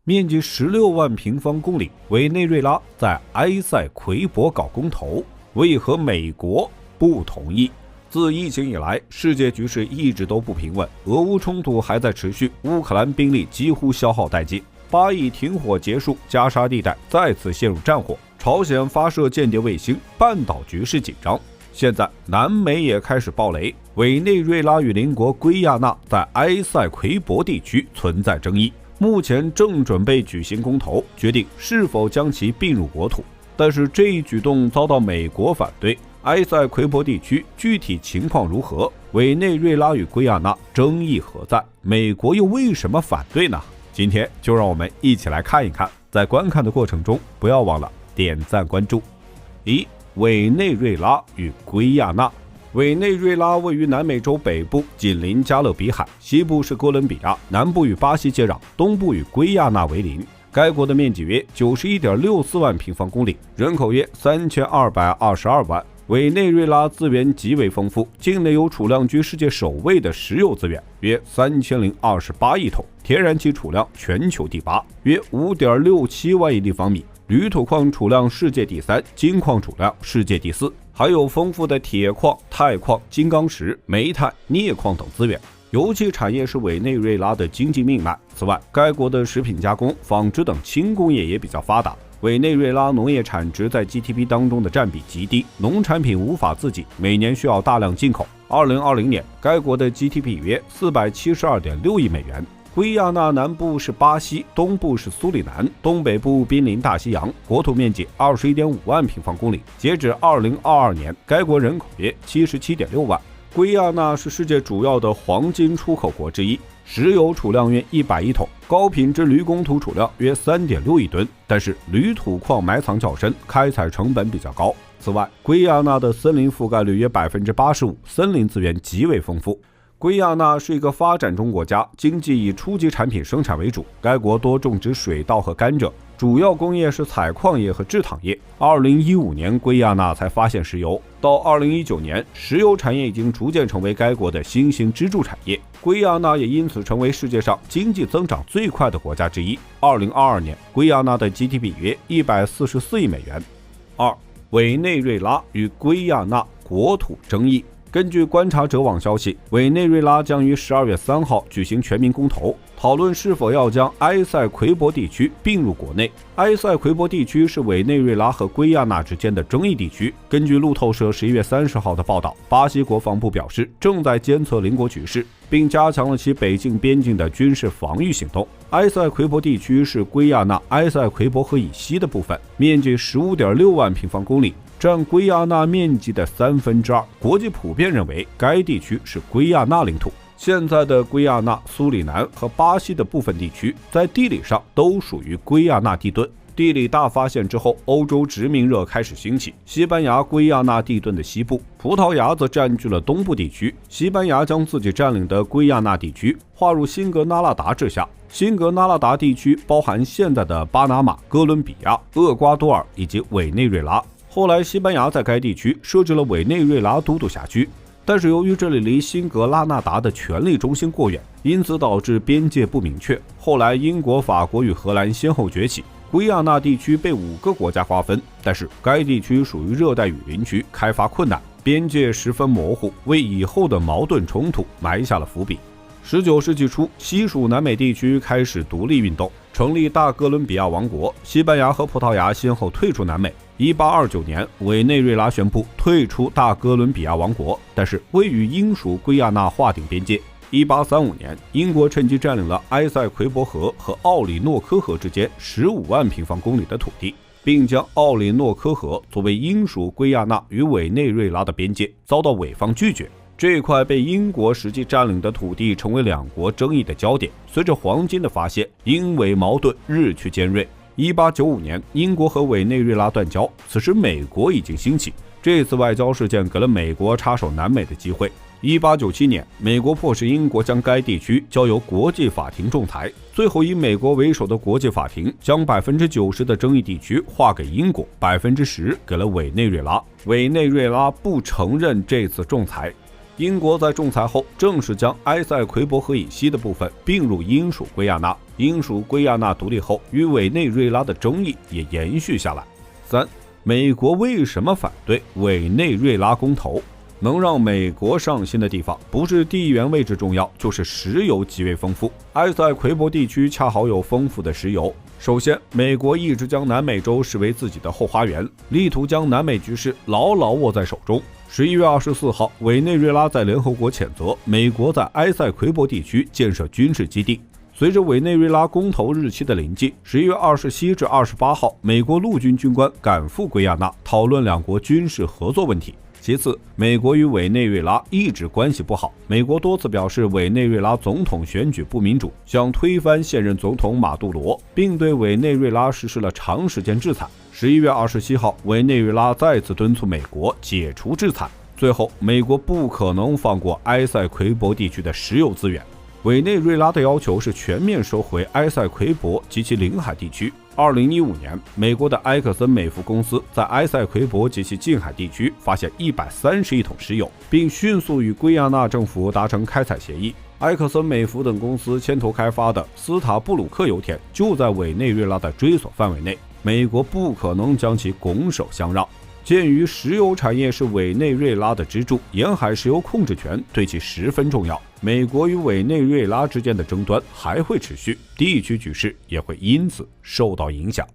面积16万平方公里，委内瑞拉在埃塞奎博搞公投，为何美国不同意？自疫情以来，世界局势一直都不平稳，俄乌冲突还在持续，乌克兰兵力几乎消耗殆尽。巴以停火结束，加沙地带再次陷入战火，朝鲜发射间谍卫星，半岛局势紧张。现在南美也开始爆雷，委内瑞拉与邻国圭亚那在埃塞奎博地区存在争议，目前正准备举行公投，决定是否将其并入国土。但是这一举动遭到美国反对。埃塞奎博地区具体情况如何？委内瑞拉与圭亚那争议何在？美国又为什么反对呢？今天就让我们一起来看一看。在观看的过程中，不要忘了点赞关注。1. 委内瑞拉与圭亚那。委内瑞拉位于南美洲北部，紧邻加勒比海，西部是哥伦比亚，南部与巴西接壤，东部与圭亚那为邻。该国的面积约 91.64 万平方公里，人口约3222万。委内瑞拉资源极为丰富，境内有储量居世界首位的石油资源，约3028亿桶，天然气储量全球第8，约5.67万亿立方米，铝土矿储量世界第3，金矿储量世界第4，还有丰富的铁矿、钛矿、金刚石、煤炭、镍矿等资源。油气产业是委内瑞拉的经济命脉。此外，该国的食品加工、纺织等轻工业也比较发达。委内瑞拉农业产值在 GDP 当中的占比极低，农产品无法自给，每年需要大量进口。2020年，该国的 GDP 约472.6亿美元。圭亚那南部是巴西，东部是苏里南，东北部濒临大西洋，国土面积 21.5 万平方公里。截止2022年，该国人口约 77.6 万。圭亚那是世界主要的黄金出口国之一，石油储量约100亿桶，高品质铝珙土储量约 3.6 亿吨，但是铝土矿埋藏较深，开采成本比较高。此外，圭亚那的森林覆盖率约 85%， 森林资源极为丰富。圭亚那是一个发展中国家，经济以初级产品生产为主，该国多种植水稻和甘蔗，主要工业是采矿业和制糖业。2015年，圭亚那才发现石油，到2019年，石油产业已经逐渐成为该国的新兴支柱产业。圭亚那也因此成为世界上经济增长最快的国家之一。2022年，圭亚那的 GDP 约144亿美元。2. 委内瑞拉与圭亚那国土争议。根据观察者网消息，委内瑞拉将于12月3号举行全民公投，讨论是否要将埃塞奎博地区并入国内。埃塞奎博地区是委内瑞拉和圭亚那之间的争议地区。根据路透社11月30号的报道，巴西国防部表示正在监测邻国局势，并加强了其北境边境的军事防御行动。埃塞奎博地区是圭亚那埃塞奎博河以西的部分，面积 15.6 万平方公里，占圭亚那面积的2/3。国际普遍认为该地区是圭亚那领土。现在的圭亚那、苏里南和巴西的部分地区在地理上都属于圭亚那地盾。地理大发现之后，欧洲殖民热开始兴起，西班牙圭亚那地盾的西部，葡萄牙则占据了东部地区。西班牙将自己占领的圭亚那地区划入新格纳拉达治下。新格纳拉达地区包含现在的巴拿马、哥伦比亚、厄瓜多尔以及委内瑞拉。后来西班牙在该地区设置了委内瑞拉都督辖区，但是由于这里离新格拉纳达的权力中心过远，因此导致边界不明确。后来英国、法国与荷兰先后崛起，圭亚那地区被5个国家划分，但是该地区属于热带雨林区，开发困难，边界十分模糊，为以后的矛盾冲突埋下了伏笔。19世纪初，西属南美地区开始独立运动，成立大哥伦比亚王国。西班牙和葡萄牙先后退出南美。1829年，委内瑞拉宣布退出大哥伦比亚王国，但是未与英属圭亚那划定边界。1835年，英国趁机占领了埃塞奎博河和奥里诺科河之间15万平方公里的土地，并将奥里诺科河作为英属圭亚那与委内瑞拉的边界，遭到委方拒绝。这块被英国实际占领的土地成为两国争议的焦点。随着黄金的发现，英委矛盾日趋尖锐。1895年，英国和委内瑞拉断交，此时美国已经兴起。这次外交事件给了美国插手南美的机会。1897年，美国迫使英国将该地区交由国际法庭仲裁，最后以美国为首的国际法庭将 90% 的争议地区划给英国， 10% 给了委内瑞拉。委内瑞拉不承认这次仲裁。英国在仲裁后正式将埃塞奎博河以西的部分并入英属圭亚那。英属圭亚那独立后，与委内瑞拉的争议也延续下来。3. 美国为什么反对委内瑞拉公投？能让美国上心的地方，不是地缘位置重要，就是石油极为丰富。埃塞奎博地区恰好有丰富的石油。首先，美国一直将南美洲视为自己的后花园，力图将南美局势牢牢握在手中。11月24号，委内瑞拉在联合国谴责美国在埃塞奎博地区建设军事基地。随着委内瑞拉公投日期的临近，11月27至28号，美国陆军军官赶赴圭亚那讨论两国军事合作问题。其次，美国与委内瑞拉一直关系不好，美国多次表示委内瑞拉总统选举不民主，想推翻现任总统马杜罗，并对委内瑞拉实施了长时间制裁。11月27号，委内瑞拉再次敦促美国解除制裁。最后，美国不可能放过埃塞奎博地区的石油资源。委内瑞拉的要求是全面收回埃塞奎博及其领海地区。2015年，美国的埃克森美孚公司在埃塞奎博及其近海地区发现130亿桶石油，并迅速与圭亚那政府达成开采协议。埃克森美孚等公司牵头开发的斯塔布鲁克油田就在委内瑞拉的追索范围内，美国不可能将其拱手相让。鉴于石油产业是委内瑞拉的支柱，沿海石油控制权对其十分重要。美国与委内瑞拉之间的争端还会持续，地区局势也会因此受到影响。